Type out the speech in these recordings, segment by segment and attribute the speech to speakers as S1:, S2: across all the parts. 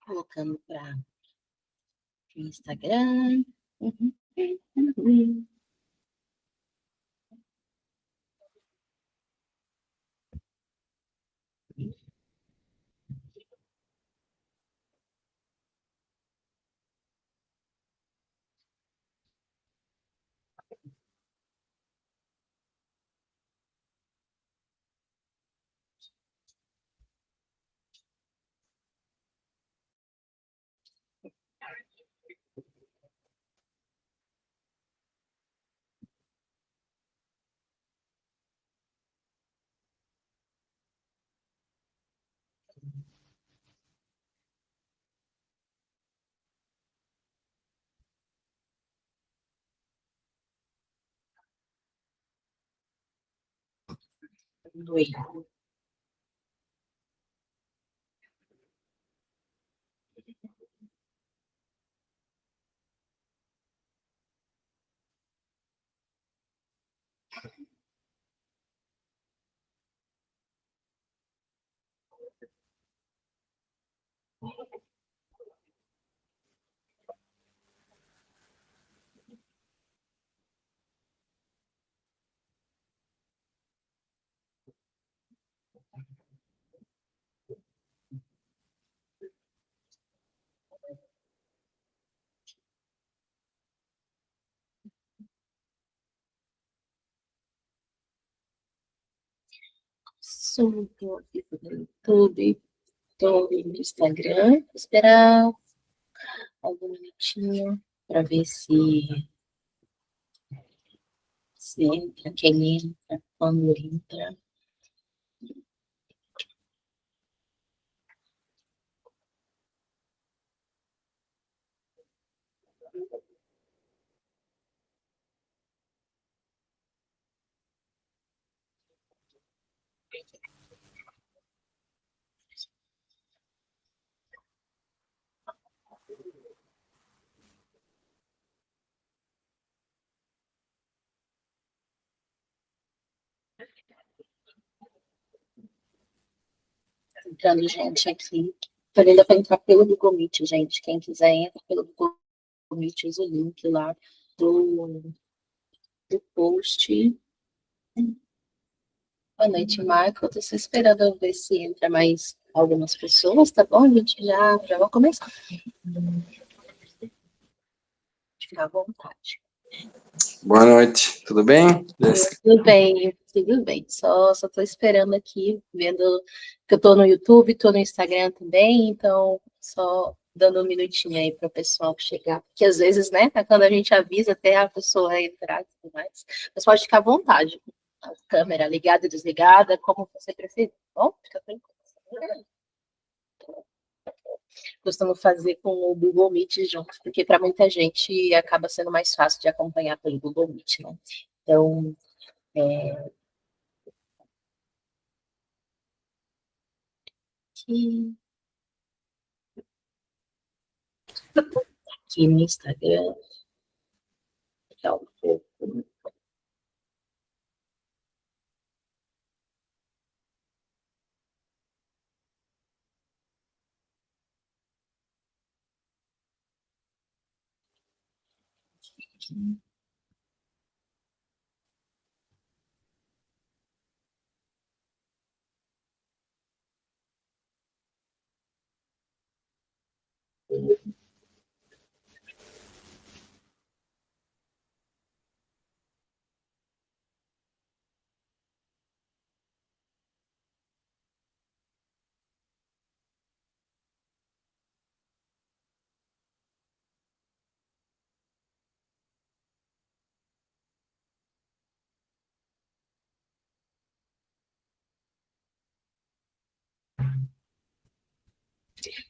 S1: Colocando para o Instagram. Estou aqui no YouTube, estou no Instagram. Vou esperar algum minutinho para ver se entra, quem entra, quando entra. Entrando gente aqui. Ainda para entrar pelo Google Meet, gente. Quem quiser entra pelo Google Meet, usa o link lá do post. Boa noite, Marco. Eu tô só esperando ver se entra mais algumas pessoas, tá bom? A gente já vai começar. Ficar à vontade.
S2: Boa noite, tudo bem?
S1: Tudo bem, tudo bem. Só tô esperando aqui, vendo que eu tô no YouTube, tô no Instagram também, então só dando um minutinho aí para o pessoal chegar. Porque às vezes, né, quando a gente avisa até a pessoa entrar e tudo mais, mas pode ficar à vontade. A câmera ligada, desligada, como você preferir, tá bom? Fica tranquilo. Costumo fazer com o Google Meet junto, porque para muita gente acaba sendo mais fácil de acompanhar pelo Google Meet, né? Então, aqui no Instagram, dá um pouco.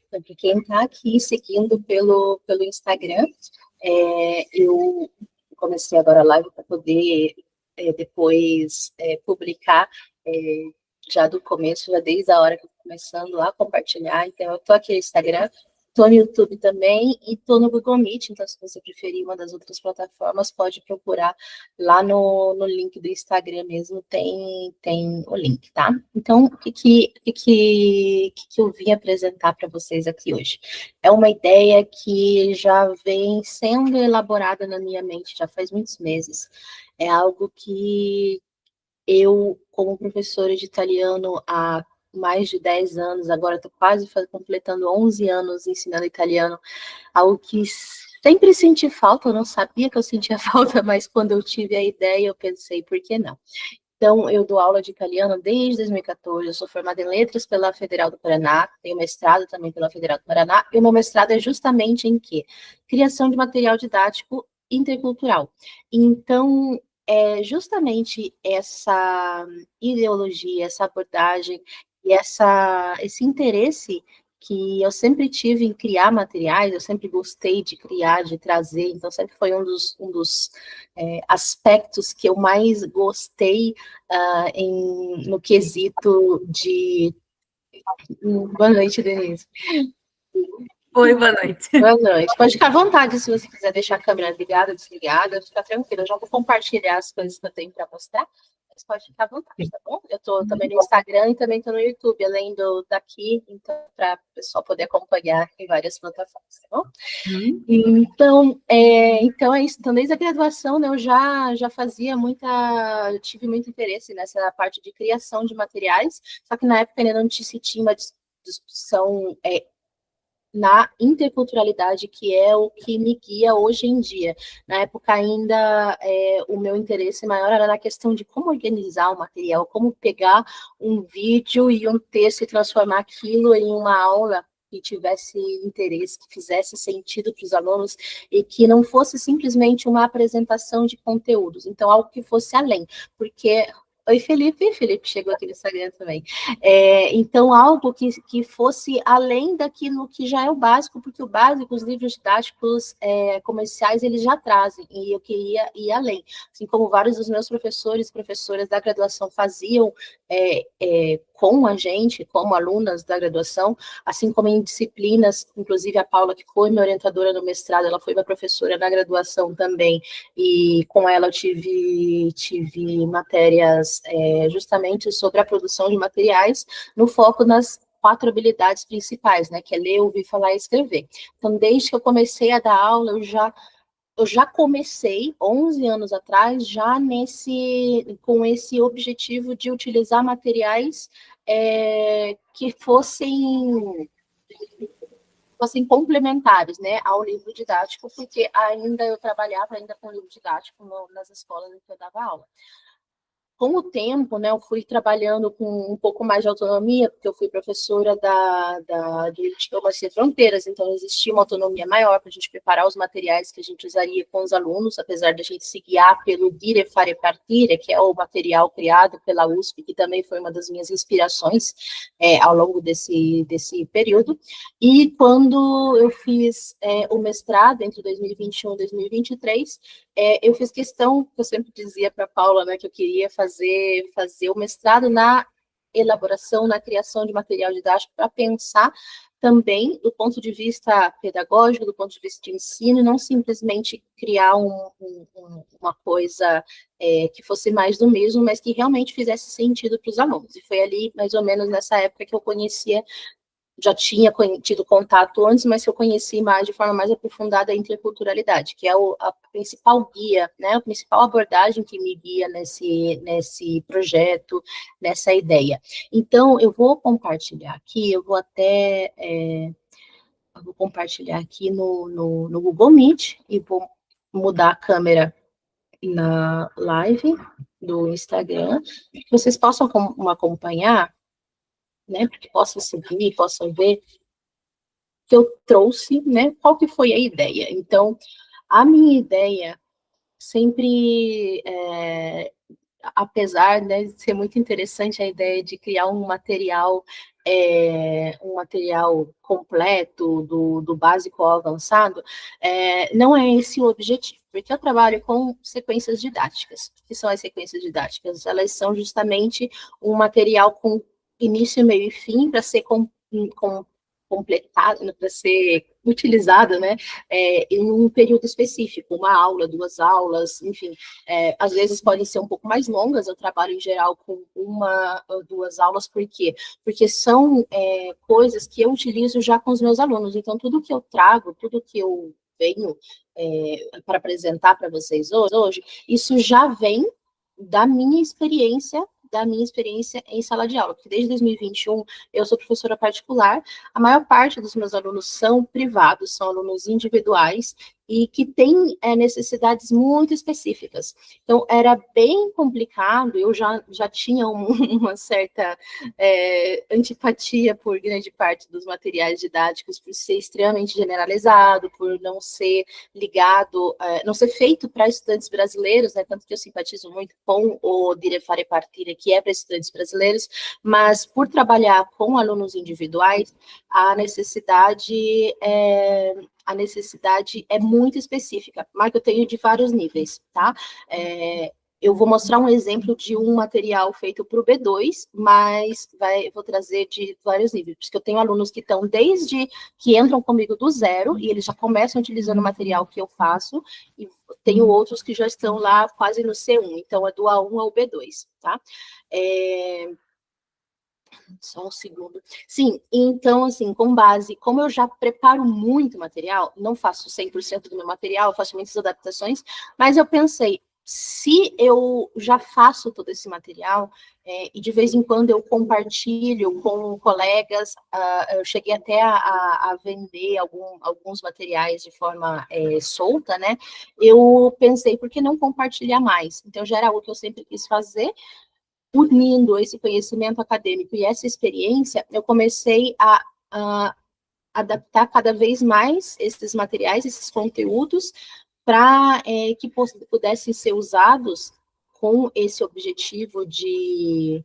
S1: Então, para quem está aqui seguindo pelo Instagram, eu comecei agora a live para poder depois publicar já do começo, já desde a hora que eu estou começando a compartilhar. Então, eu estou aqui no Instagram, Tô no YouTube também e tô no Google Meet, então se você preferir uma das outras plataformas, pode procurar lá no link do Instagram mesmo, tem o link, tá? Então, o que eu vim apresentar para vocês aqui hoje? É uma ideia que já vem sendo elaborada na minha mente já faz muitos meses. É algo que eu, como professora de italiano há mais de 10 anos, agora estou quase completando 11 anos ensinando italiano, algo que sempre senti falta, eu não sabia que eu sentia falta, mas quando eu tive a ideia, eu pensei, por que não? Então, eu dou aula de italiano desde 2014, eu sou formada em letras pela Federal do Paraná, tenho mestrado também pela Federal do Paraná, e o meu mestrado é justamente em quê? Criação de material didático intercultural. Então, é justamente essa ideologia, essa abordagem e esse interesse que eu sempre tive em criar materiais, eu sempre gostei de criar, de trazer, então sempre foi um dos aspectos que eu mais gostei no quesito de... Boa noite, Denise.
S3: Oi, boa noite.
S1: Boa noite. Pode ficar à vontade se você quiser deixar a câmera ligada, desligada, fica tranquilo. Eu já vou compartilhar as coisas que eu tenho para mostrar, mas pode ficar à vontade, tá bom? Eu estou também no Instagram e também estou no YouTube, além daqui, então, para o pessoal poder acompanhar em várias plataformas, tá bom? Então é isso. Então, desde a graduação, né, eu já fazia tive muito interesse nessa parte de criação de materiais, só que na época ainda não se tinha uma discussão na interculturalidade, que é o que me guia hoje em dia. Na época ainda, o meu interesse maior era na questão de como organizar o material, como pegar um vídeo e um texto e transformar aquilo em uma aula que tivesse interesse, que fizesse sentido para os alunos e que não fosse simplesmente uma apresentação de conteúdos. Então, algo que fosse além, porque... Oi, Felipe chegou aqui no Instagram também. Então, algo que fosse além daquilo que já é o básico, porque o básico, os livros didáticos comerciais, eles já trazem, e eu queria ir além. Assim como vários dos meus professores e professoras da graduação faziam com a gente, como alunas da graduação, assim como em disciplinas, inclusive a Paula, que foi minha orientadora no mestrado, ela foi minha professora na graduação também, e com ela eu tive matérias justamente sobre a produção de materiais, no foco nas 4 habilidades principais, né, que é ler, ouvir, falar e escrever. Então, desde que eu comecei a dar aula, eu já comecei, 11 anos atrás, já com esse objetivo de utilizar materiais que fossem complementares, né, ao livro didático, porque ainda eu trabalhava com livro didático nas escolas em que eu dava aula. Com o tempo, né, eu fui trabalhando com um pouco mais de autonomia, porque eu fui professora de Idiomas Sem Fronteiras, então existia uma autonomia maior para a gente preparar os materiais que a gente usaria com os alunos, apesar de a gente se guiar pelo Dire Fare Partire, que é o material criado pela USP, que também foi uma das minhas inspirações ao longo desse período. E quando eu fiz o mestrado, entre 2021 e 2023, eu fiz questão, que eu sempre dizia para a Paula, né, que eu queria fazer o mestrado na elaboração, na criação de material didático, para pensar também do ponto de vista pedagógico, do ponto de vista de ensino, não simplesmente criar uma coisa que fosse mais do mesmo, mas que realmente fizesse sentido para os alunos. E foi ali, mais ou menos nessa época, que eu conhecia, já tinha tido contato antes, mas que eu conheci mais de forma mais aprofundada a interculturalidade, que é a principal guia, né, a principal abordagem que me guia nesse projeto, nessa ideia. Então, eu vou compartilhar aqui, eu vou compartilhar aqui no Google Meet, e vou mudar a câmera na live do Instagram, que vocês possam acompanhar, né, para que possam seguir, possam ver que eu trouxe, né, qual que foi a ideia. Então, a minha ideia sempre, apesar, né, de ser muito interessante a ideia de criar um material completo, do básico ao avançado, não é esse o objetivo, porque eu trabalho com sequências didáticas. O que são as sequências didáticas? Elas são justamente um material com início, meio e fim, para ser completado, para ser utilizado, né, em um período específico, uma aula, 2 aulas, enfim, às vezes podem ser um pouco mais longas. Eu trabalho em geral com 1 ou 2 aulas, por quê? Porque são coisas que eu utilizo já com os meus alunos, então tudo que eu trago, tudo que eu venho para apresentar para vocês hoje, isso já vem da minha experiência em sala de aula, porque desde 2021 eu sou professora particular, a maior parte dos meus alunos são privados, são alunos individuais, e que têm necessidades muito específicas. Então, era bem complicado, eu já tinha uma certa antipatia por grande parte dos materiais didáticos, por ser extremamente generalizado, por não ser ligado, não ser feito para estudantes brasileiros, né, tanto que eu simpatizo muito com o Dire Fare Partire, que é para estudantes brasileiros, mas por trabalhar com alunos individuais, a necessidade é muito específica, mas eu tenho de vários níveis, tá? Eu vou mostrar um exemplo de um material feito para o B2, mas vou trazer de vários níveis, porque eu tenho alunos que estão desde que entram comigo do zero, e eles já começam utilizando o material que eu faço, e tenho outros que já estão lá quase no C1, então é do A1 ao B2, tá? Só um segundo. Sim, então, assim, com base, como eu já preparo muito material, não faço 100% do meu material, eu faço muitas adaptações, mas eu pensei, se eu já faço todo esse material, e de vez em quando eu compartilho com colegas, eu cheguei até a vender alguns materiais de forma solta, né? Eu pensei, por que não compartilhar mais? Então, já era algo que eu sempre quis fazer. Unindo esse conhecimento acadêmico e essa experiência, eu comecei a adaptar cada vez mais esses materiais, esses conteúdos, para que pudessem ser usados com esse objetivo de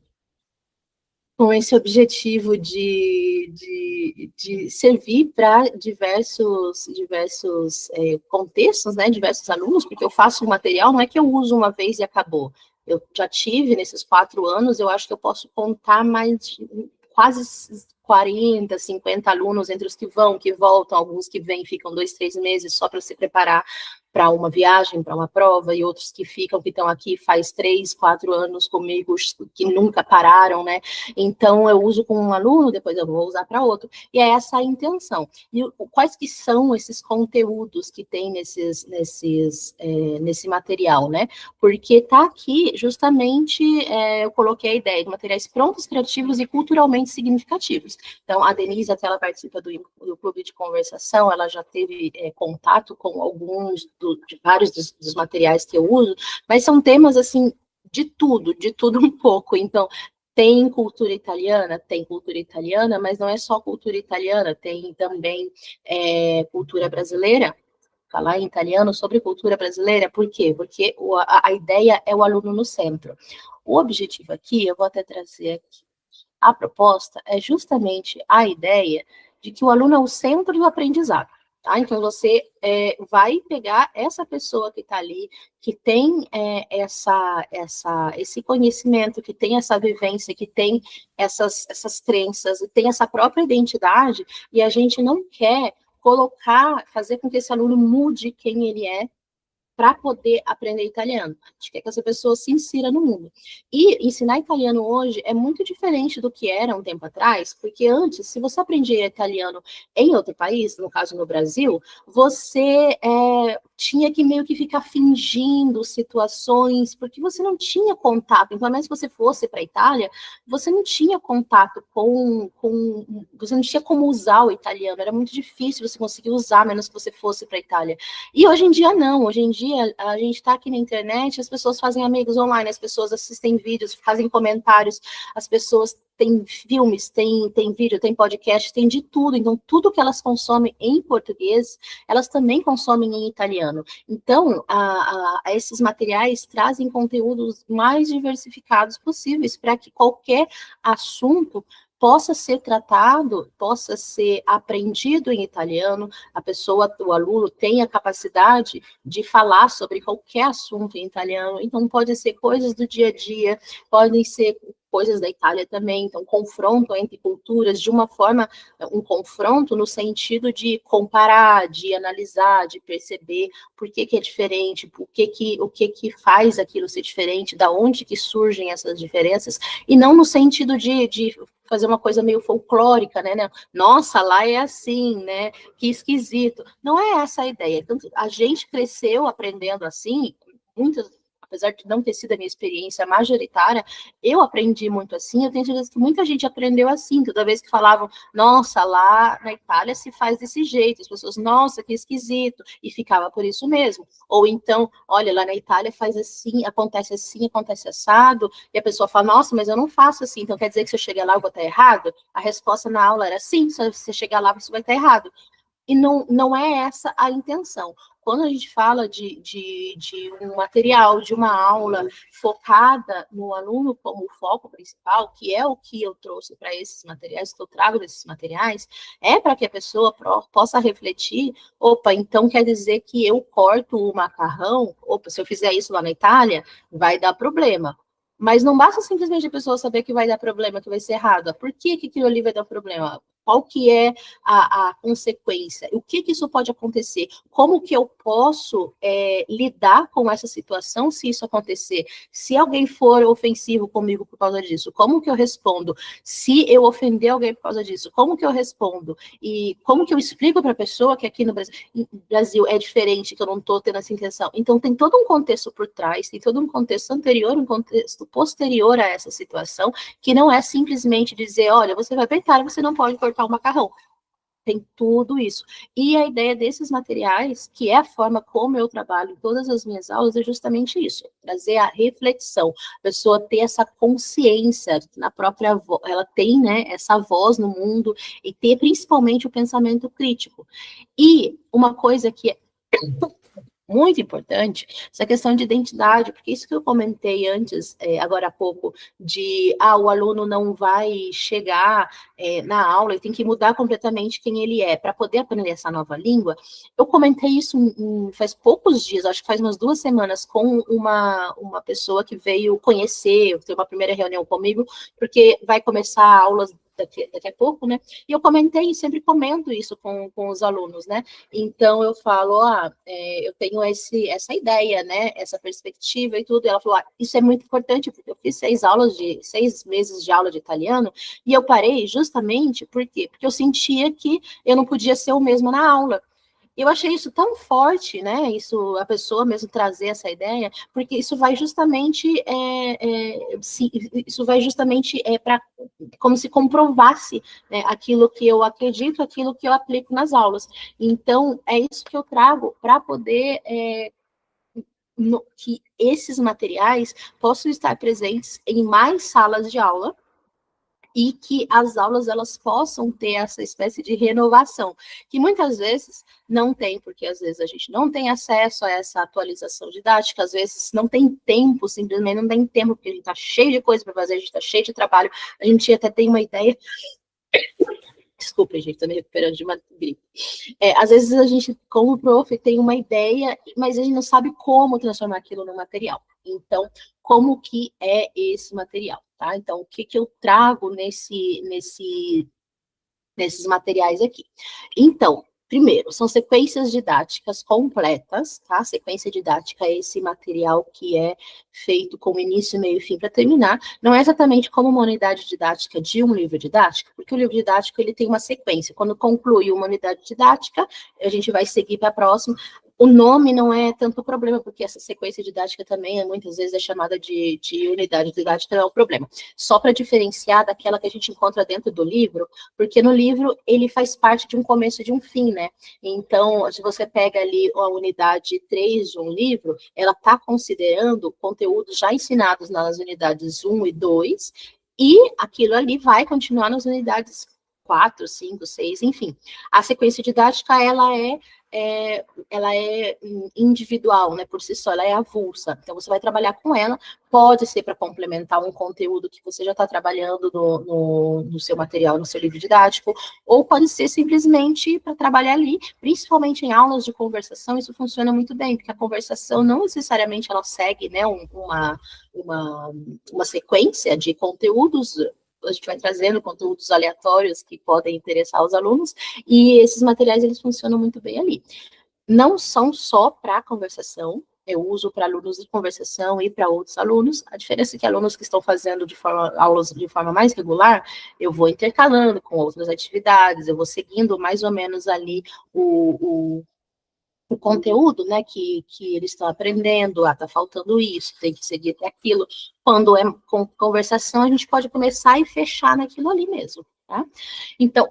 S1: servir para diversos contextos, né, diversos alunos, porque eu faço um material, não é que eu uso uma vez e acabou. Eu já tive, nesses 4 anos, eu acho que eu posso contar mais quase 40, 50 alunos, entre os que vão, que voltam, alguns que vêm, ficam 2, 3 meses só para se preparar para uma viagem, para uma prova, e outros que estão aqui faz 3, 4 anos comigo, que nunca pararam, né? Então, eu uso com um aluno, depois eu vou usar para outro. E é essa a intenção. E quais que são esses conteúdos que tem nesse material, né? Porque está aqui, justamente, eu coloquei a ideia de materiais prontos, criativos e culturalmente significativos. Então, a Denise, até ela participa do clube de conversação, ela já teve contato com alguns de vários dos materiais que eu uso, mas são temas, assim, de tudo um pouco. Então, tem cultura italiana, mas não é só cultura italiana, tem também cultura brasileira. Falar em italiano sobre cultura brasileira, por quê? Porque a ideia é o aluno no centro. O objetivo aqui, eu vou até trazer aqui, a proposta é justamente a ideia de que o aluno é o centro do aprendizado. Tá? Então, você vai pegar essa pessoa que está ali, que tem esse conhecimento, que tem essa vivência, que tem essas crenças, tem essa própria identidade, e a gente não quer fazer com que esse aluno mude quem ele é, para poder aprender italiano. A gente quer que essa pessoa se insira no mundo. E ensinar italiano hoje é muito diferente do que era um tempo atrás, porque antes, se você aprendia italiano em outro país, no caso no Brasil, você tinha que meio que ficar fingindo situações, porque você não tinha contato. Então, mesmo se você fosse para a Itália, você não tinha contato você não tinha como usar o italiano, era muito difícil você conseguir usar, menos que você fosse para a Itália. E hoje em dia, não. Hoje em dia, a gente está aqui na internet, as pessoas fazem amigos online, as pessoas assistem vídeos, fazem comentários, as pessoas têm filmes, tem vídeo, tem podcast, tem de tudo. Então, tudo que elas consomem em português, elas também consomem em italiano. Então, esses materiais trazem conteúdos mais diversificados possíveis para que qualquer assunto possa ser tratado, possa ser aprendido em italiano, o aluno tem a capacidade de falar sobre qualquer assunto em italiano. Então, pode ser coisas do dia a dia, podem ser coisas da Itália também, então confronto entre culturas de uma forma, um confronto no sentido de comparar, de analisar, de perceber por que é diferente, o que faz aquilo ser diferente, da onde que surgem essas diferenças, e não no sentido de fazer uma coisa meio folclórica, né? Nossa, lá é assim, né? Que esquisito. Não é essa a ideia. Então, a gente cresceu aprendendo assim, apesar de não ter sido a minha experiência majoritária, eu aprendi muito assim, eu tenho certeza que muita gente aprendeu assim, toda vez que falavam, nossa, lá na Itália se faz desse jeito, as pessoas, nossa, que esquisito, e ficava por isso mesmo. Ou então, olha, lá na Itália faz assim, acontece assado, e a pessoa fala, nossa, mas eu não faço assim, então quer dizer que se eu chegar lá eu vou estar errado? A resposta na aula era sim, se você chegar lá você vai estar errado. E não é essa a intenção. Quando a gente fala de um material, de uma aula focada no aluno como foco principal, que é o que eu trouxe para esses materiais, que eu trago desses materiais, é para que a pessoa possa refletir, opa, então quer dizer que eu corto o macarrão, opa, se eu fizer isso lá na Itália, vai dar problema. Mas não basta simplesmente a pessoa saber que vai dar problema, que vai ser errado. Por que aquilo ali vai dar problema? Qual que é a consequência? O que isso pode acontecer? Como que eu posso lidar com essa situação se isso acontecer? Se alguém for ofensivo comigo por causa disso, como que eu respondo? Se eu ofender alguém por causa disso, como que eu respondo? E como que eu explico para a pessoa que aqui no Brasil é diferente, que eu não estou tendo essa intenção? Então, tem todo um contexto por trás, tem todo um contexto anterior, um contexto posterior a essa situação, que não é simplesmente dizer, olha, você vai para a Itália, você não pode cortar o macarrão. Tem tudo isso. E a ideia desses materiais, que é a forma como eu trabalho em todas as minhas aulas, é justamente isso, trazer a reflexão, a pessoa ter essa consciência na própria voz, ela tem, né, essa voz no mundo, e ter principalmente o pensamento crítico. E uma coisa que é muito importante, essa questão de identidade, porque isso que eu comentei antes, agora há pouco, de, o aluno não vai chegar na aula e tem que mudar completamente quem ele é, para poder aprender essa nova língua, eu comentei isso faz poucos dias, acho que faz umas 2 semanas, com uma pessoa que veio conhecer, ter uma primeira reunião comigo, porque vai começar aulas daqui a pouco, né? E eu comentei, sempre comento isso com os alunos, né? Então eu falo, eu tenho essa ideia, né? Essa perspectiva e tudo. E ela falou, isso é muito importante, porque eu fiz 6 meses de aula de italiano, e eu parei justamente, por quê? Porque eu sentia que eu não podia ser o mesmo na aula. Eu achei isso tão forte, né? Isso, a pessoa mesmo trazer essa ideia, porque isso vai justamente, isso vai justamente para como se comprovasse, né, aquilo que eu acredito, aquilo que eu aplico nas aulas. Então, é isso que eu trago para poder que esses materiais possam estar presentes em mais salas de aula, e que as aulas elas possam ter essa espécie de renovação, que muitas vezes não tem, porque às vezes a gente não tem acesso a essa atualização didática, às vezes não tem tempo, simplesmente não tem tempo, porque a gente está cheio de coisa para fazer, a gente está cheio de trabalho, a gente até tem uma ideia. Desculpa, gente, estou me recuperando de uma gripe. Às vezes a gente, como prof, tem uma ideia, mas a gente não sabe como transformar aquilo no material. Então, como que é esse material, tá? Então, o que eu trago nesses materiais aqui? Então, primeiro, são sequências didáticas completas, tá? Sequência didática é esse material que é feito com início, meio e fim para terminar. Não é exatamente como uma unidade didática de um livro didático, porque o livro didático ele tem uma sequência. Quando conclui uma unidade didática, a gente vai seguir para a próxima. O nome não é tanto problema, porque essa sequência didática também, muitas vezes, é chamada de unidade didática, não é o problema. Só para diferenciar daquela que a gente encontra dentro do livro, porque no livro ele faz parte de um começo e de um fim, né? Então, se você pega ali a unidade 3 de um livro, ela está considerando conteúdos já ensinados nas unidades 1 e 2, e aquilo ali vai continuar nas unidades 4, 5, 6, enfim. A sequência didática, ela é ela é individual, né, por si só, ela é avulsa. Então, você vai trabalhar com ela, pode ser para complementar um conteúdo que você já está trabalhando no seu material, no seu livro didático, ou pode ser simplesmente para trabalhar ali, principalmente em aulas de conversação, isso funciona muito bem, porque a conversação não necessariamente ela segue, né, uma sequência de conteúdos. A gente vai trazendo conteúdos aleatórios que podem interessar os alunos, e esses materiais, eles funcionam muito bem ali. Não são só para conversação, eu uso para alunos de conversação e para outros alunos. A diferença é que alunos que estão fazendo aulas de forma mais regular, eu vou intercalando com outras atividades, eu vou seguindo mais ou menos ali o conteúdo, né, que eles estão aprendendo, tá faltando isso, tem que seguir até aquilo. Quando é com conversação, a gente pode começar e fechar naquilo ali mesmo, tá? Então,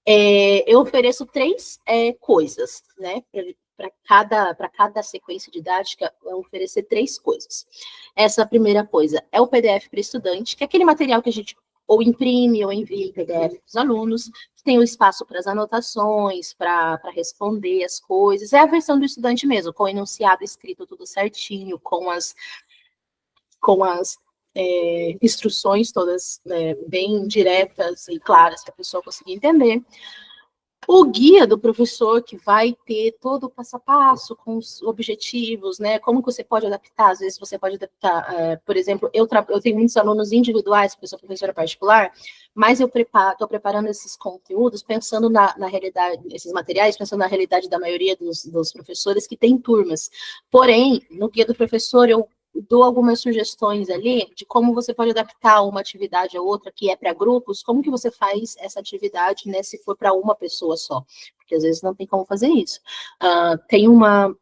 S1: eu ofereço 3 coisas, né, para cada sequência didática, eu oferecer 3 coisas. Essa primeira coisa é o PDF para estudante, que é aquele material que a gente ou imprime ou envia em PDF para os alunos, tem o espaço para as anotações, para responder as coisas, é a versão do estudante mesmo, com o enunciado escrito tudo certinho, com as instruções todas, né, bem diretas e claras para a pessoa conseguir entender. O guia do professor, que vai ter todo o passo a passo, com os objetivos, né? Como que você pode adaptar? Às vezes você pode adaptar, por exemplo, eu tenho muitos alunos individuais, porque eu sou professora particular, mas eu estou preparando esses conteúdos pensando na realidade, esses materiais, pensando na realidade da maioria dos professores que tem turmas. Porém, no guia do professor, eu dou algumas sugestões ali de como você pode adaptar uma atividade a outra, que é para grupos, como que você faz essa atividade, né, se for para uma pessoa só, porque às vezes não tem como fazer isso. Tem uma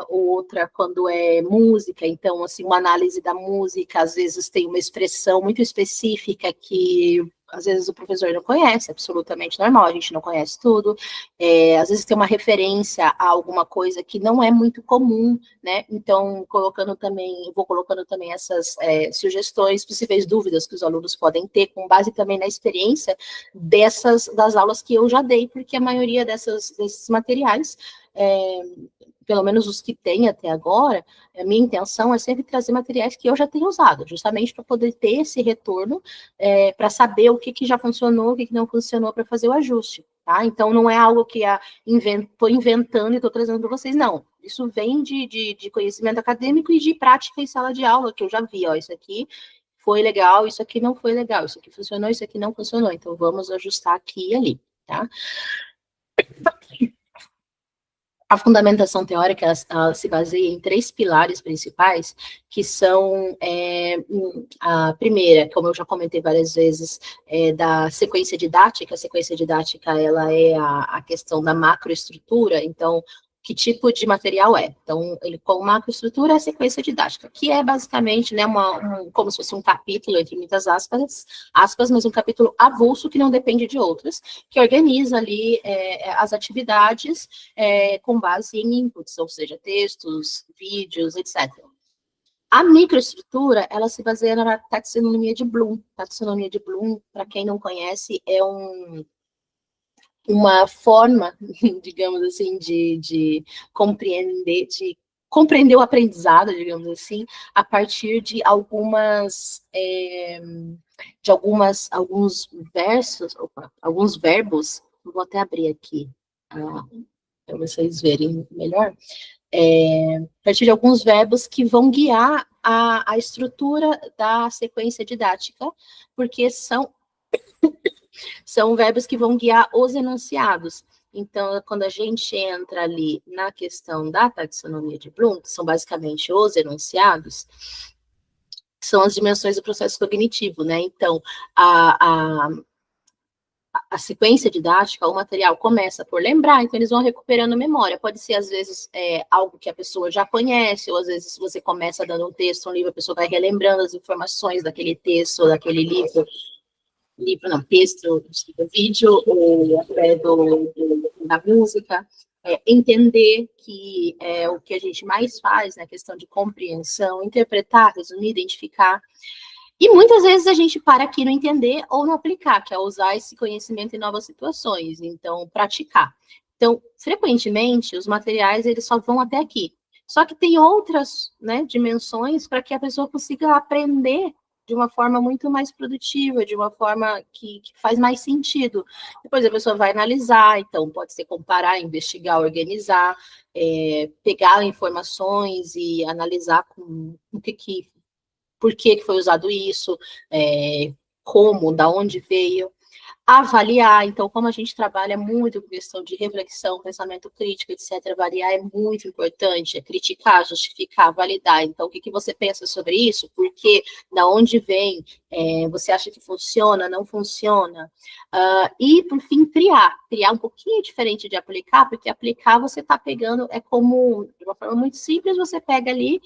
S1: ou outra quando é música, então, assim, uma análise da música, às vezes tem uma expressão muito específica que às vezes o professor não conhece, absolutamente normal, a gente não conhece tudo, às vezes tem uma referência a alguma coisa que não é muito comum, né, então vou colocando também essas sugestões, possíveis dúvidas que os alunos podem ter, com base também na experiência das aulas que eu já dei, porque a maioria desses materiais, pelo menos os que tem até agora, a minha intenção é sempre trazer materiais que eu já tenho usado, justamente para poder ter esse retorno, para saber o que já funcionou, o que não funcionou, para fazer o ajuste, tá? Então, não é algo que estou inventando e estou trazendo para vocês, não. Isso vem de conhecimento acadêmico e de prática em sala de aula, que eu já vi, ó, isso aqui foi legal, isso aqui não foi legal, isso aqui funcionou, isso aqui não funcionou, então vamos ajustar aqui e ali, tá? A fundamentação teórica, ela se baseia em 3 pilares principais, que são a primeira, como eu já comentei várias vezes, da sequência didática. A sequência didática, ela é a questão da macroestrutura, então, que tipo de material é? Então, ele com macroestrutura é a sequência didática, que é basicamente, né, como se fosse um capítulo, entre muitas aspas, mas um capítulo avulso que não depende de outras, que organiza ali as atividades com base em inputs, ou seja, textos, vídeos, etc. A microestrutura, ela se baseia na taxonomia de Bloom. Taxonomia de Bloom, para quem não conhece, é uma forma, digamos assim, de compreender o aprendizado, digamos assim, a partir de alguns verbos, vou até abrir aqui, para vocês verem melhor, a partir de alguns verbos que vão guiar a estrutura da sequência didática, porque são verbos que vão guiar os enunciados. Então, quando a gente entra ali na questão da taxonomia de Bloom, que são basicamente os enunciados, são as dimensões do processo cognitivo, né? Então, a sequência didática, o material começa por lembrar, então eles vão recuperando memória. Pode ser, às vezes, algo que a pessoa já conhece, ou às vezes, se você começa dando um texto, um livro, a pessoa vai relembrando as informações daquele texto, ou daquele livro, texto, vídeo, ou até da música, entender que é o que a gente mais faz na questão de compreensão, interpretar, resumir, identificar. E muitas vezes a gente para aqui no entender ou no aplicar, que é usar esse conhecimento em novas situações, então praticar. Então, frequentemente, os materiais, eles só vão até aqui. Só que tem outras, né, dimensões para que a pessoa consiga aprender de uma forma muito mais produtiva, de uma forma que faz mais sentido. Depois a pessoa vai analisar, então pode ser comparar, investigar, organizar, pegar informações e analisar com o por que foi usado isso, como, da onde veio. Avaliar, então, como a gente trabalha muito com questão de reflexão, pensamento crítico, etc., avaliar é muito importante, é criticar, justificar, validar. Então, o que você pensa sobre isso? Por quê? Da onde vem? Você acha que funciona? Não funciona? E, por fim, criar um pouquinho diferente de aplicar, porque aplicar você está pegando, é como, de uma forma muito simples, você pega ali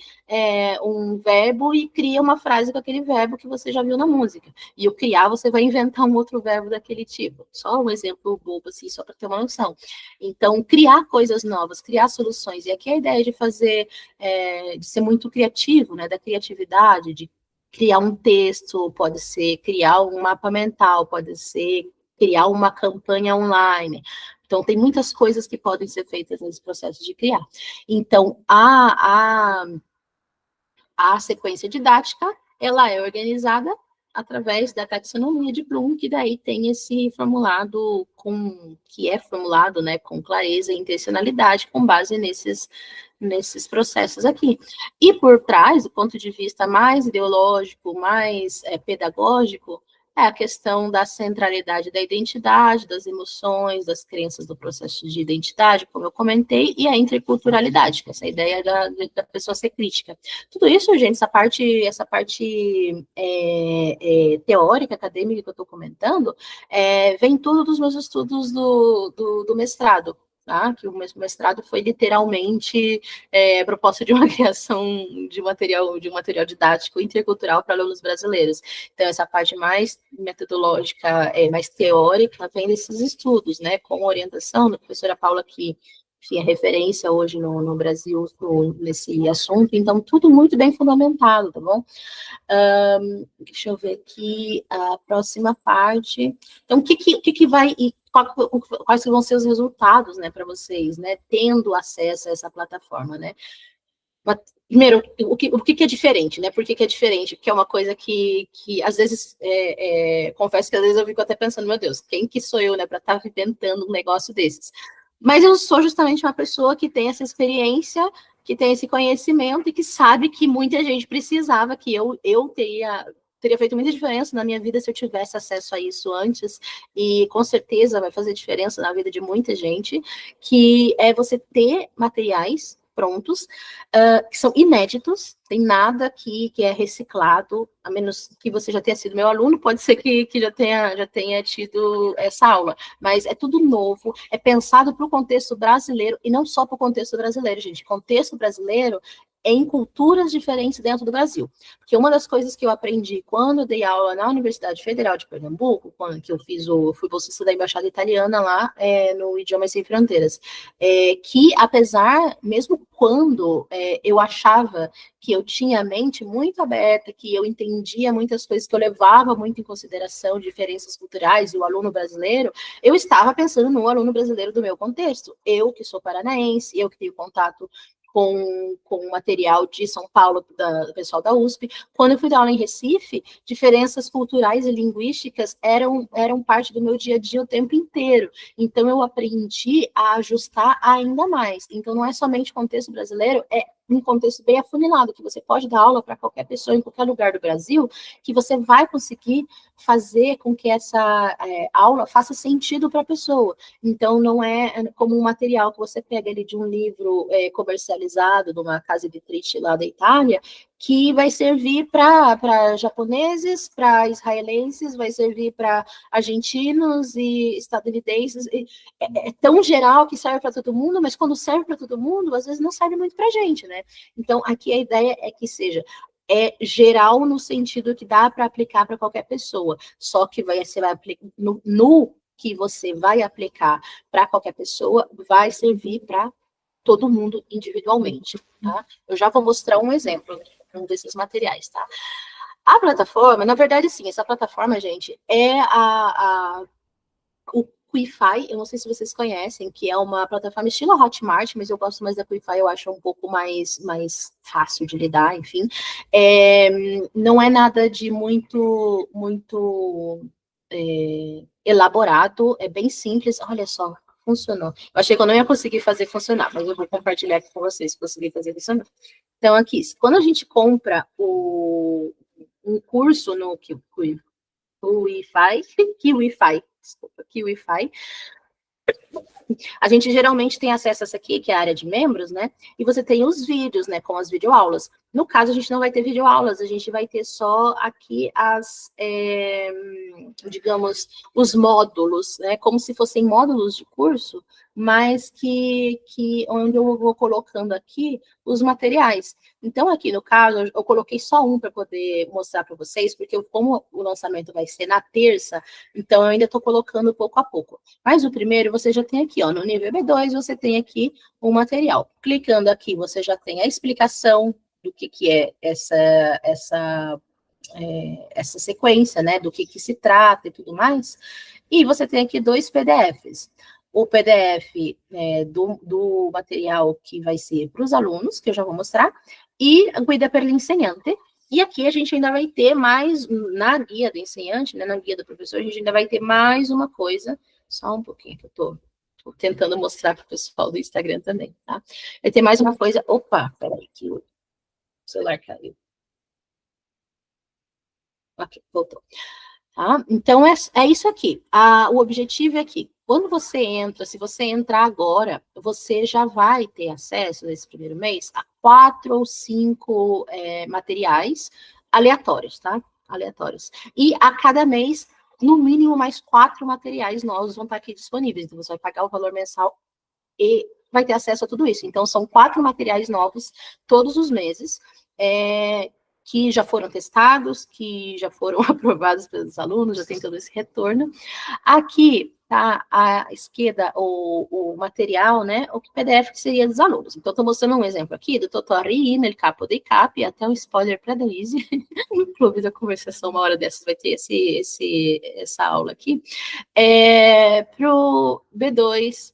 S1: um verbo e cria uma frase com aquele verbo que você já viu na música. E o criar, você vai inventar um outro verbo daquele tipo. Só um exemplo bobo, assim, só para ter uma noção. Então, criar coisas novas, criar soluções. E aqui a ideia de fazer, de ser muito criativo, né, da criatividade, de criar um texto, pode ser criar um mapa mental, pode ser criar uma campanha online. Então, tem muitas coisas que podem ser feitas nesse processo de criar. Então, a sequência didática, ela é organizada através da taxonomia de Bloom, que daí tem esse formulado que é formulado, né, com clareza e intencionalidade, com base nesses processos aqui. E por trás, do ponto de vista mais ideológico, mais pedagógico, é a questão da centralidade da identidade, das emoções, das crenças do processo de identidade, como eu comentei, e a interculturalidade, que é essa ideia da pessoa ser crítica. Tudo isso, gente, essa parte teórica, acadêmica que eu estou comentando, vem tudo dos meus estudos do mestrado. Tá? Que o mestrado foi literalmente proposta de uma criação de material didático intercultural para alunos brasileiros. Então, essa parte mais metodológica, mais teórica, vem desses estudos, né, com orientação da professora Paula, que enfim, é referência hoje no Brasil nesse assunto, então tudo muito bem fundamentado, tá bom? Deixa eu ver aqui a próxima parte. Então, o que vai e quais vão ser os resultados, né, para vocês, né, tendo acesso a essa plataforma, né? Primeiro, o que é diferente, né? Por que é diferente? Porque é uma coisa que às vezes, confesso que às vezes eu fico até pensando, meu Deus, quem que sou eu, né, para estar inventando um negócio desses? Mas eu sou justamente uma pessoa que tem essa experiência, que tem esse conhecimento e que sabe que muita gente precisava, que eu teria feito muita diferença na minha vida se eu tivesse acesso a isso antes, e com certeza vai fazer diferença na vida de muita gente, que é você ter materiais prontos, que são inéditos, tem nada aqui que é reciclado, a menos que você já tenha sido meu aluno, pode ser que já tenha tido essa aula, mas é tudo novo, é pensado para o contexto brasileiro, e não só para o contexto brasileiro, gente, contexto brasileiro em culturas diferentes dentro do Brasil. Porque uma das coisas que eu aprendi quando eu dei aula na Universidade Federal de Pernambuco, quando que eu fui bolsista da Embaixada Italiana lá, no Idiomas Sem Fronteiras, que apesar, mesmo quando eu achava que eu tinha a mente muito aberta, que eu entendia muitas coisas, que eu levava muito em consideração diferenças culturais e o aluno brasileiro, eu estava pensando no aluno brasileiro do meu contexto. Eu, que sou paranaense, eu que tenho contato com o material de São Paulo, do pessoal da USP. Quando eu fui dar aula em Recife, diferenças culturais e linguísticas eram parte do meu dia a dia o tempo inteiro. Então, eu aprendi a ajustar ainda mais. Então, não é somente contexto brasileiro, é um contexto bem afunilado, que você pode dar aula para qualquer pessoa em qualquer lugar do Brasil, que você vai conseguir fazer com que essa aula faça sentido para a pessoa. Então, não é como um material que você pega ali de um livro comercializado, de uma casa editrice lá da Itália, que vai servir para japoneses, para israelenses, vai servir para argentinos e estadunidenses. É tão geral que serve para todo mundo, mas quando serve para todo mundo, às vezes não serve muito para a gente, né? Então, aqui a ideia é que seja geral no sentido que dá para aplicar para qualquer pessoa, só que você vai aplicar no que você vai aplicar para qualquer pessoa, vai servir para todo mundo individualmente, tá? Eu já vou mostrar um exemplo, um desses materiais, tá? A plataforma, na verdade, sim, essa plataforma, gente, é Quify, eu não sei se vocês conhecem, que é uma plataforma estilo Hotmart, mas eu gosto mais da Quify, eu acho um pouco mais fácil de lidar, enfim. Não é nada de muito elaborado, é bem simples, olha só, funcionou. Eu achei que eu não ia conseguir fazer funcionar, mas eu vou compartilhar aqui com vocês, se conseguir fazer funcionar. Então, aqui, quando a gente compra um curso no Kiwify, desculpa, Kiwify, a gente geralmente tem acesso a essa aqui, que é a área de membros, né? E você tem os vídeos, né? Com as videoaulas. No caso, a gente não vai ter videoaulas, a gente vai ter só aqui digamos, os módulos, né? Como se fossem módulos de curso, mas onde eu vou colocando aqui os materiais. Então, aqui no caso, eu coloquei só um para poder mostrar para vocês, porque como o lançamento vai ser na terça, então eu ainda estou colocando pouco a pouco. Mas o primeiro você já tem aqui, ó, no nível B2, você tem aqui o material. Clicando aqui, você já tem a explicação do que é essa sequência, né, do que se trata e tudo mais. E você tem aqui 2 PDFs. O PDF do material que vai ser para os alunos, que eu já vou mostrar, e a guia para o insegnante. E aqui a gente ainda vai ter mais, na guia do ensinante, né, na guia do professor, a gente ainda vai ter mais uma coisa, só um pouquinho que eu estou tentando mostrar para o pessoal do Instagram também, tá? Vai ter mais uma coisa, opa, peraí, que o celular caiu. Ok, voltou. Tá? Então, é isso aqui. O objetivo é que, quando você entra, se você entrar agora, você já vai ter acesso, nesse primeiro mês, a 4 ou 5 materiais aleatórios, tá? Aleatórios. E a cada mês, no mínimo, mais 4 materiais novos vão estar aqui disponíveis. Então, você vai pagar o valor mensal e vai ter acesso a tudo isso. Então, são 4 materiais novos todos os meses, que já foram testados, que já foram aprovados pelos alunos, já tem todo esse retorno. Aqui tá à esquerda o material, né, o PDF que seria dos alunos. Então, estou mostrando um exemplo aqui do tutorial nel capo dei capi, até um spoiler para a Denise, no Clube da Conversação, uma hora dessas vai ter essa aula aqui. Para o B2,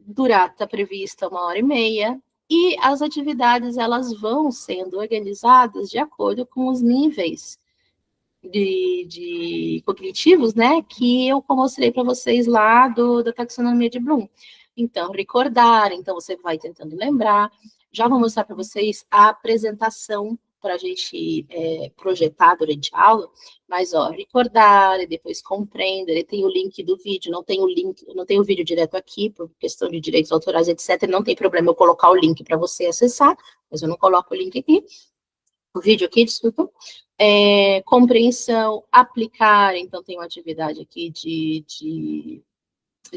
S1: está prevista 1h30, e as atividades, elas vão sendo organizadas de acordo com os níveis de cognitivos, né, que eu mostrei para vocês lá da taxonomia de Bloom. Então, recordar, então você vai tentando lembrar. Já vou mostrar para vocês a apresentação para a gente projetar durante a aula, mas, ó, recordar e depois compreender, e tem o link do vídeo, não tem o vídeo direto aqui, por questão de direitos autorais, etc., não tem problema eu colocar o link para você acessar, mas eu não coloco o link aqui, o vídeo aqui, desculpa. Compreensão, aplicar, então tem uma atividade aqui de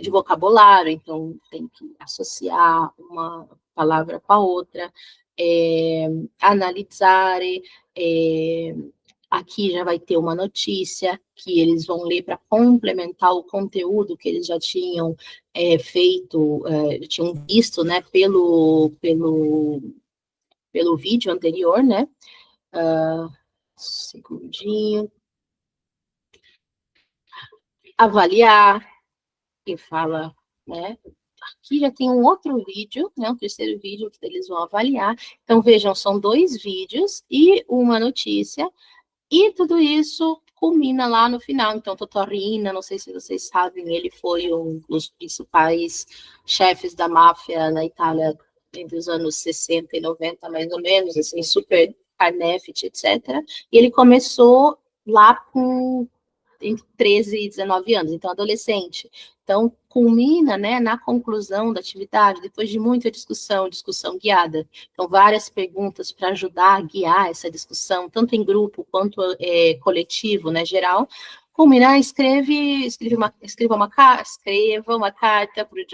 S1: vocabulário, então tem que associar uma palavra com a outra, analisar, aqui já vai ter uma notícia que eles vão ler para complementar o conteúdo que eles já tinham feito, tinham visto, né, pelo vídeo anterior, né? Segundinho. Avaliar, que fala, né? Aqui já tem um outro vídeo, né? Um terceiro vídeo que eles vão avaliar. Então, vejam, são 2 vídeos e uma notícia, e tudo isso culmina lá no final. Então, Totò Riina, não sei se vocês sabem, ele foi um dos principais chefes da máfia na Itália entre os anos 60 e 90, mais ou menos, assim, super carnefice, etc. E ele começou lá com entre 13 e 19 anos, então adolescente. Então, culmina, né, na conclusão da atividade, depois de muita discussão guiada. Então, várias perguntas para ajudar a guiar essa discussão, tanto em grupo quanto coletivo, né, geral. Culminar, escreva uma carta para o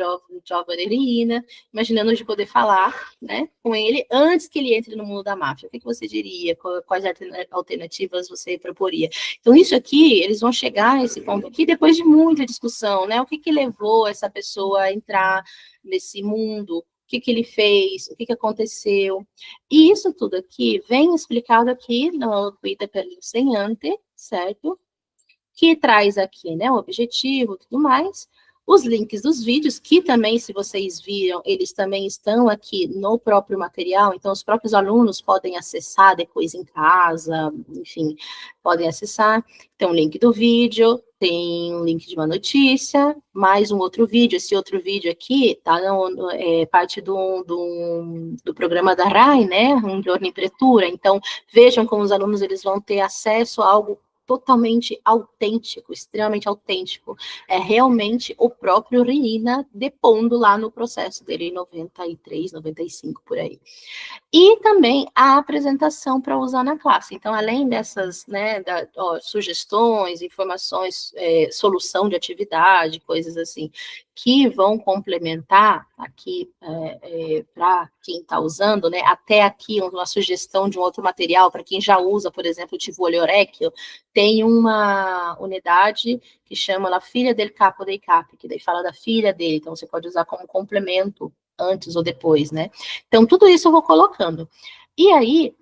S1: Giovanni Riina, imaginando de poder falar, né, com ele antes que ele entre no mundo da máfia. O que você diria? Quais alternativas você proporia? Então, isso aqui, eles vão chegar a esse ponto aqui depois de muita discussão, né? O que levou essa pessoa a entrar nesse mundo? O que ele fez? O que aconteceu? E isso tudo aqui vem explicado aqui no Guida per l'insegnante, certo? Que traz aqui, né, o objetivo e tudo mais. Os links dos vídeos, que também, se vocês viram, eles também estão aqui no próprio material, então os próprios alunos podem acessar depois em casa, enfim, podem acessar. Tem um link do vídeo, tem um link de uma notícia, mais um outro vídeo. Esse outro vídeo aqui tá parte do programa da RAI, né, um Giorno in Pretura. Então, vejam como os alunos eles vão ter acesso a algo totalmente autêntico, extremamente autêntico. É realmente o próprio Renina depondo lá no processo dele em 93, 95, por aí. E também a apresentação para usar na classe. Então, além dessas, né, sugestões, informações, solução de atividade, coisas assim, que vão complementar aqui para quem está usando, né, até aqui uma sugestão de um outro material, para quem já usa, por exemplo, o Tivoli Orecchio, tem uma unidade que chama La Figlia del Capo dei Capi, que daí fala da filha dele, então você pode usar como complemento antes ou depois, né? Então, tudo isso eu vou colocando. E aí,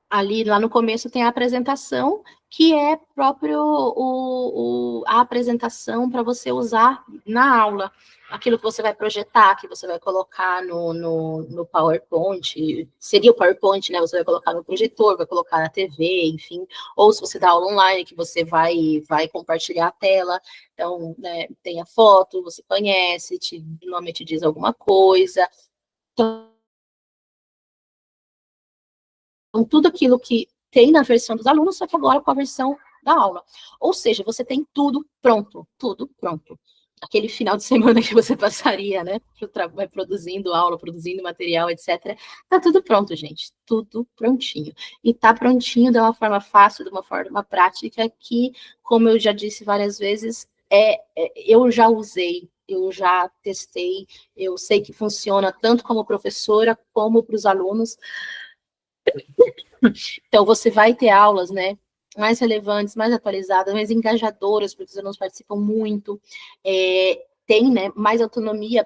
S1: ali lá no começo tem a apresentação, que é próprio a apresentação para você usar na aula. Aquilo que você vai projetar, que você vai colocar no PowerPoint, seria o PowerPoint, né? Você vai colocar no projetor, vai colocar na TV, enfim. Ou se você dá aula online, que você vai compartilhar a tela. Então, né, tem a foto, você conhece, normalmente diz alguma coisa. Então, tudo aquilo que tem na versão dos alunos, só que agora com a versão da aula. Ou seja, você tem tudo pronto, tudo pronto. Aquele final de semana que você passaria, né, produzindo aula, produzindo material, etc. Tá tudo pronto, gente, tudo prontinho. E tá prontinho de uma forma fácil, de uma forma prática, que, como eu já disse várias vezes, eu já usei, eu já testei, eu sei que funciona tanto como professora, como para os alunos. Então, você vai ter aulas, né, mais relevantes, mais atualizadas, mais engajadoras, porque os alunos participam muito, tem, né, mais autonomia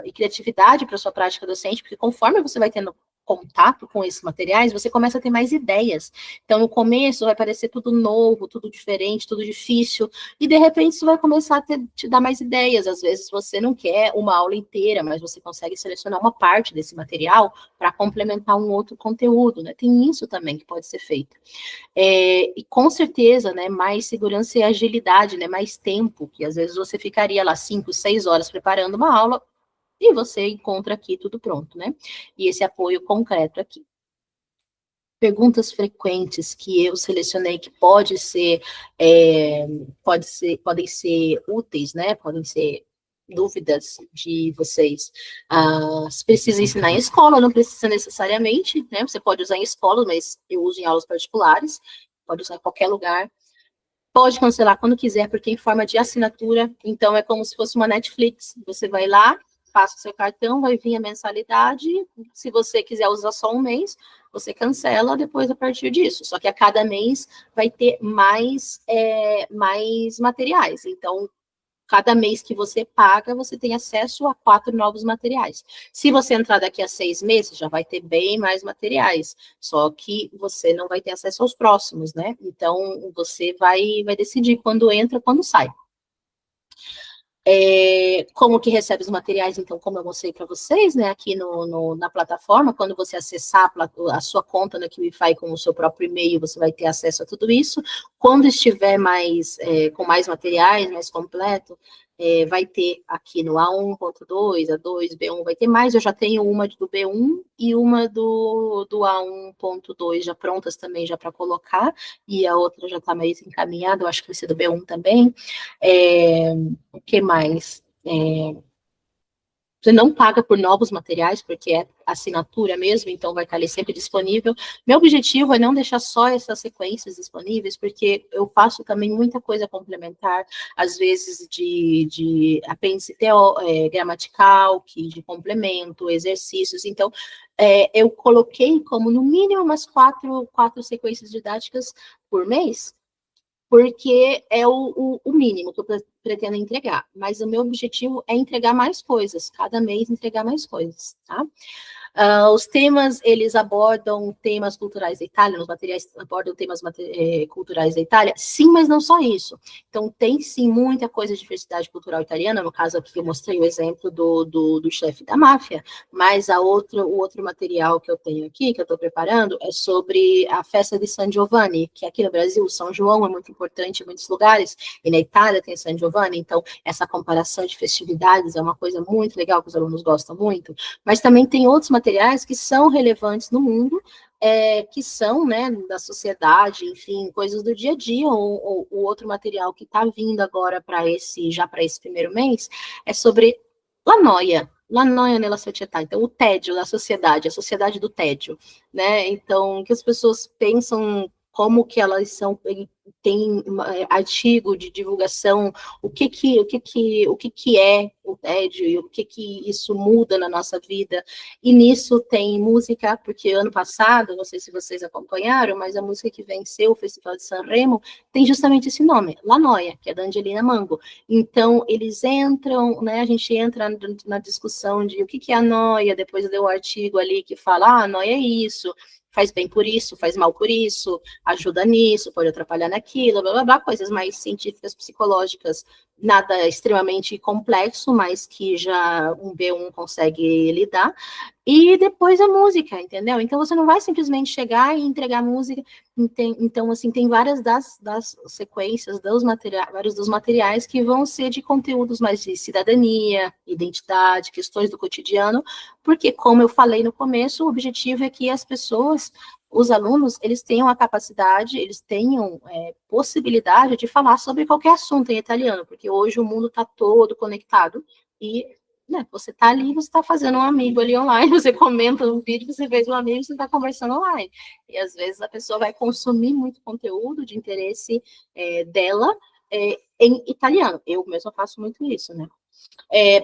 S1: e criatividade para a sua prática docente, porque conforme você vai tendo contato com esses materiais, você começa a ter mais ideias. Então, no começo, vai parecer tudo novo, tudo diferente, tudo difícil, e, de repente, isso vai começar a te dar mais ideias. Às vezes, você não quer uma aula inteira, mas você consegue selecionar uma parte desse material para complementar um outro conteúdo, né? Tem isso também que pode ser feito. E, com certeza, né, mais segurança e agilidade, né, mais tempo, que às vezes você ficaria lá 5, 6 horas preparando uma aula, e você encontra aqui tudo pronto, né? E esse apoio concreto aqui. Perguntas frequentes que eu selecionei que podem ser úteis, né? Podem ser dúvidas de vocês. Se precisa ensinar em escola, não precisa necessariamente, né? Você pode usar em escola, mas eu uso em aulas particulares, pode usar em qualquer lugar. Pode cancelar quando quiser, porque em forma de assinatura, então é como se fosse uma Netflix. Você vai lá, passa o seu cartão, vai vir a mensalidade. Se você quiser usar só um mês, você cancela depois a partir disso. Só que a cada mês vai ter mais materiais. Então, cada mês que você paga, você tem acesso a 4 novos materiais. Se você entrar daqui a 6 meses, já vai ter bem mais materiais. Só que você não vai ter acesso aos próximos, né? Então, você vai decidir quando entra, quando sai. Como que recebe os materiais, então, como eu mostrei para vocês, né, aqui na plataforma, quando você acessar a sua conta no QIFI com o seu próprio e-mail, você vai ter acesso a tudo isso. Quando estiver com mais materiais, mais completo, vai ter aqui no A1.2, A2, B1, vai ter mais. Eu já tenho uma do B1 e uma do A1.2 já prontas também, já para colocar, e a outra já está mais encaminhada, eu acho que vai ser do B1 também. O que mais? Você não paga por novos materiais, porque é assinatura mesmo, então vai estar ali sempre disponível. Meu objetivo é não deixar só essas sequências disponíveis, porque eu faço também muita coisa complementar, às vezes de apêndice gramatical, de complemento, exercícios. Então, eu coloquei como, no mínimo, umas quatro sequências didáticas por mês, porque é o mínimo que eu pretendo entregar. Mas o meu objetivo é entregar mais coisas, cada mês entregar mais coisas, tá? Os temas, eles abordam temas culturais da Itália, os materiais abordam temas culturais da Itália? Sim, mas não só isso. Então, tem sim muita coisa de diversidade cultural italiana, no caso aqui eu mostrei o exemplo do chefe da máfia, mas o outro material que eu tenho aqui, que eu estou preparando, é sobre a festa de San Giovanni, que aqui no Brasil, São João é muito importante em muitos lugares, e na Itália tem San Giovanni, então essa comparação de festividades é uma coisa muito legal, que os alunos gostam muito, mas também tem outros materiais que são relevantes no mundo, que são, né, da sociedade, enfim, coisas do dia a dia. O outro material que está vindo agora para esse primeiro mês é sobre la noia nella società, então o tédio da sociedade, a sociedade do tédio, né? Então, que as pessoas pensam como que elas são, tem artigo de divulgação, o que é o tédio e o que isso muda na nossa vida. E nisso tem música, porque ano passado, não sei se vocês acompanharam, mas a música que venceu o Festival de Sanremo tem justamente esse nome, La Noia, que é da Angelina Mango. Então, eles entram, né, a gente entra na discussão de o que é a noia, depois deu um artigo ali que fala, a noia é isso, faz bem por isso, faz mal por isso, ajuda nisso, pode atrapalhar naquilo, blá, blá, blá, coisas mais científicas, psicológicas, nada extremamente complexo, mas que já um B1 consegue lidar. E depois a música, entendeu? Então, você não vai simplesmente chegar e entregar música. Então, assim, tem várias das sequências, vários dos materiais que vão ser de conteúdos mais de cidadania, identidade, questões do cotidiano, porque, como eu falei no começo, o objetivo é que as pessoas, os alunos, eles tenham a capacidade, eles tenham possibilidade de falar sobre qualquer assunto em italiano, porque hoje o mundo está todo conectado e, né, você está ali, você está fazendo um amigo ali online, você comenta um vídeo, você fez um amigo, você está conversando online. E às vezes a pessoa vai consumir muito conteúdo de interesse dela em italiano. Eu mesma faço muito isso, né?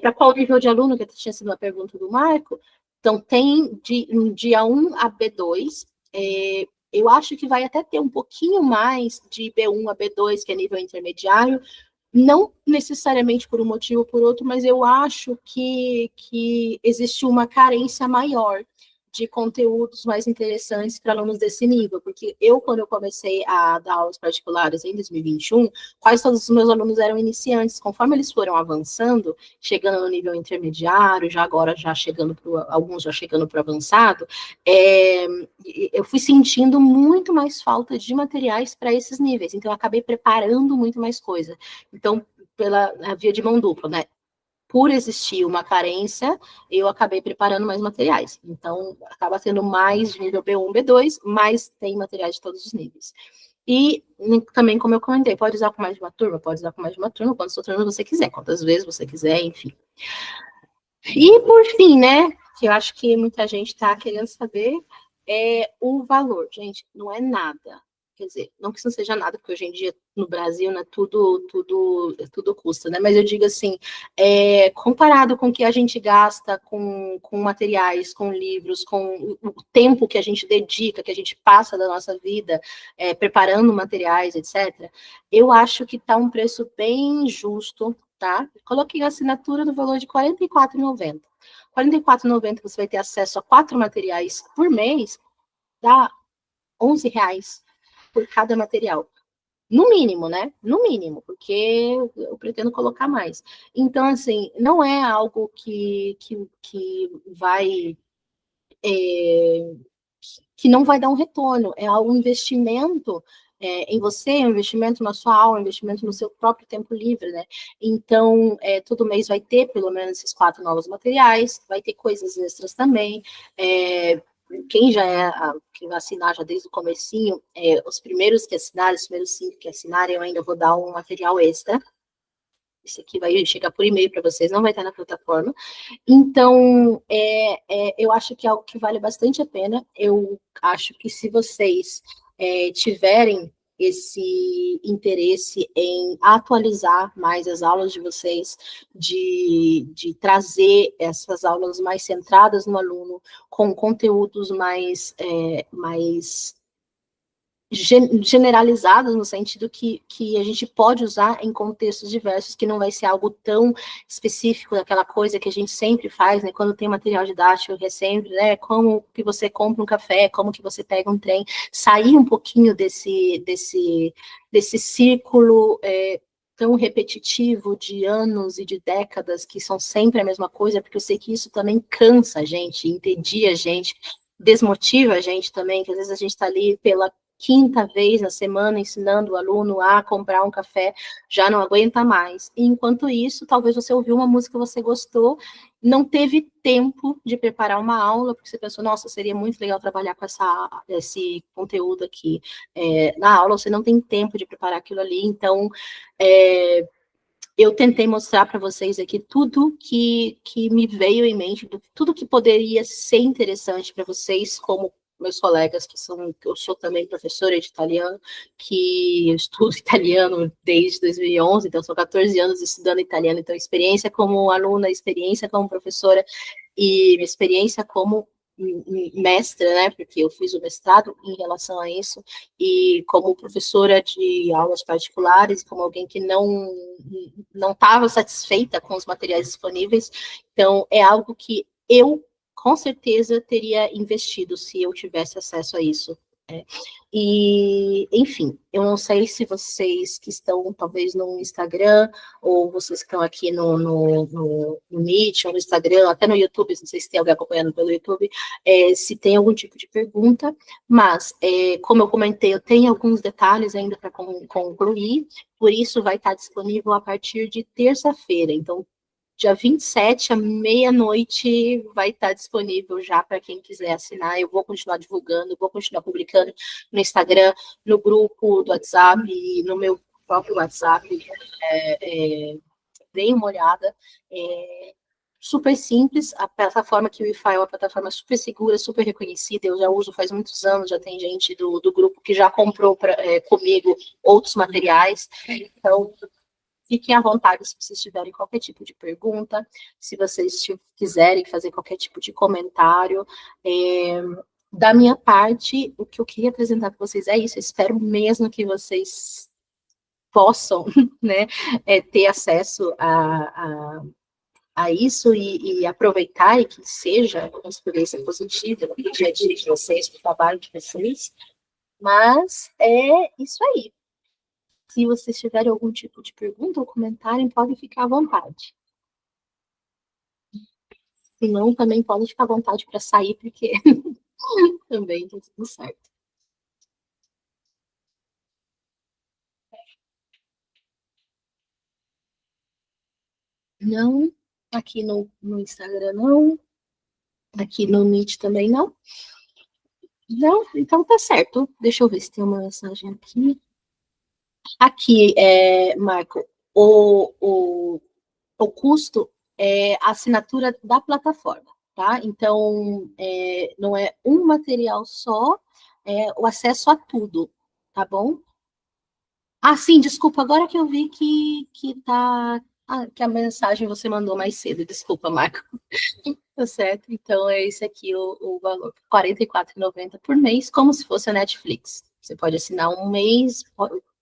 S1: Para qual nível de aluno, que tinha sido uma pergunta do Marco, então tem de A1 a B2, eu acho que vai até ter um pouquinho mais de B1 a B2, que é nível intermediário, não necessariamente por um motivo ou por outro, mas eu acho que existe uma carência maior de conteúdos mais interessantes para alunos desse nível, porque quando eu comecei a dar aulas particulares em 2021, quase todos os meus alunos eram iniciantes. Conforme eles foram avançando, chegando no nível intermediário, alguns já chegando para o avançado, eu fui sentindo muito mais falta de materiais para esses níveis, então eu acabei preparando muito mais coisa. Então, pela via de mão dupla, né? Por existir uma carência, eu acabei preparando mais materiais. Então, acaba tendo mais de nível B1, B2, mas tem materiais de todos os níveis. E também, como eu comentei, pode usar com mais de uma turma, quantas turmas você quiser, quantas vezes você quiser, enfim. E, por fim, né, que eu acho que muita gente está querendo saber, o valor. Gente, não é nada. Quer dizer, não que isso não seja nada, porque hoje em dia, no Brasil, né, tudo custa, né? Mas eu digo assim, comparado com o que a gente gasta com materiais, com livros, com o tempo que a gente dedica, que a gente passa da nossa vida preparando materiais, etc., eu acho que está um preço bem justo, tá? Coloquei a assinatura no valor de R$ 44,90. R$ 44,90 você vai ter acesso a 4 materiais por mês, dá R$ 11 por cada material. No mínimo, né? No mínimo, porque eu pretendo colocar mais. Então, assim, não é algo que vai... que não vai dar um retorno, é um investimento em você, um investimento na sua aula, um investimento no seu próprio tempo livre, né? Então, todo mês vai ter pelo menos esses 4 novos materiais, vai ter coisas extras também. Quem vai assinar já desde o comecinho, os primeiros que assinarem, os primeiros 5 que assinarem, eu ainda vou dar um material extra. Isso aqui vai chegar por e-mail para vocês, não vai estar na plataforma. Então, eu acho que é algo que vale bastante a pena. Eu acho que se vocês tiverem esse interesse em atualizar mais as aulas de vocês, de trazer essas aulas mais centradas no aluno, com conteúdos mais generalizadas, no sentido que a gente pode usar em contextos diversos, que não vai ser algo tão específico daquela coisa que a gente sempre faz, né, quando tem material didático, que é sempre, né, como que você compra um café, como que você pega um trem, sair um pouquinho desse círculo tão repetitivo de anos e de décadas, que são sempre a mesma coisa, porque eu sei que isso também cansa a gente, entedia a gente, desmotiva a gente também, que às vezes a gente está ali pela quinta vez na semana ensinando o aluno a comprar um café, já não aguenta mais. E enquanto isso, talvez você ouviu uma música que você gostou, não teve tempo de preparar uma aula, porque você pensou, nossa, seria muito legal trabalhar com esse conteúdo aqui. Na aula você não tem tempo de preparar aquilo ali, então eu tentei mostrar para vocês aqui tudo que me veio em mente, tudo que poderia ser interessante para vocês, como meus colegas, eu sou também professora de italiano, que eu estudo italiano desde 2011, então são 14 anos estudando italiano, então experiência como aluna, experiência como professora e experiência como mestra, né, porque eu fiz o mestrado em relação a isso, e como professora de aulas particulares, como alguém que não estava satisfeita com os materiais disponíveis, então é algo que eu, com certeza, teria investido se eu tivesse acesso a isso. E, enfim, eu não sei se vocês que estão, talvez, no Instagram, ou vocês que estão aqui no Meet, ou no Instagram, até no YouTube, não sei se tem alguém acompanhando pelo YouTube, se tem algum tipo de pergunta, mas, como eu comentei, eu tenho alguns detalhes ainda para concluir, por isso vai estar disponível a partir de terça-feira, então, dia 27, à meia-noite, vai estar disponível já para quem quiser assinar. Eu vou continuar divulgando, vou continuar publicando no Instagram, no grupo do WhatsApp, no meu próprio WhatsApp. Deem uma olhada. Super simples, a plataforma que o Wi-Fi é uma plataforma super segura, super reconhecida, eu já uso faz muitos anos, já tem gente do grupo que já comprou comigo outros materiais, então fiquem à vontade se vocês tiverem qualquer tipo de pergunta, se vocês quiserem fazer qualquer tipo de comentário. Da minha parte, o que eu queria apresentar para vocês é isso. Eu espero mesmo que vocês possam, né, ter acesso a isso e aproveitar e que seja uma experiência positiva no dia a dia de vocês, no trabalho de vocês. Mas é isso aí. Se vocês tiverem algum tipo de pergunta ou comentário, podem ficar à vontade. Se não, também podem ficar à vontade para sair, porque também está tudo certo. Não, aqui no Instagram não, aqui no Meet também não. Não, então tá certo. Deixa eu ver se tem uma mensagem aqui. Aqui, Marco, o custo é a assinatura da plataforma, tá? Então, não é um material só, é o acesso a tudo, tá bom? Ah, sim, desculpa, agora que eu vi que a mensagem você mandou mais cedo, desculpa, Marco. Tá certo, então é esse aqui o valor, R$ 44,90 por mês, como se fosse a Netflix. Você pode assinar um mês,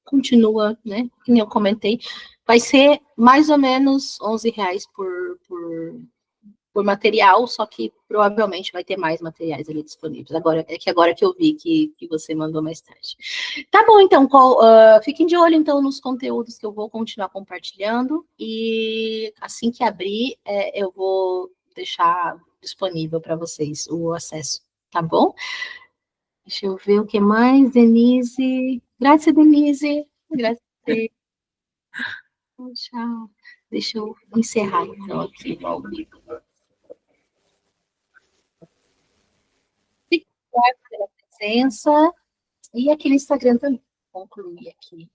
S1: continua, né, como eu comentei, vai ser mais ou menos R$ 11 por material, só que provavelmente vai ter mais materiais ali disponíveis. Agora que eu vi que você mandou mais tarde. Tá bom, então, fiquem de olho, então, nos conteúdos que eu vou continuar compartilhando, e assim que abrir, eu vou deixar disponível para vocês o acesso, tá bom? Deixa eu ver o que mais, Denise. Graças, Denise. Graças. Tchau. Deixa eu encerrar, então, aqui o ao vivo. Obrigada pela presença. E aqui no Instagram também. Concluir aqui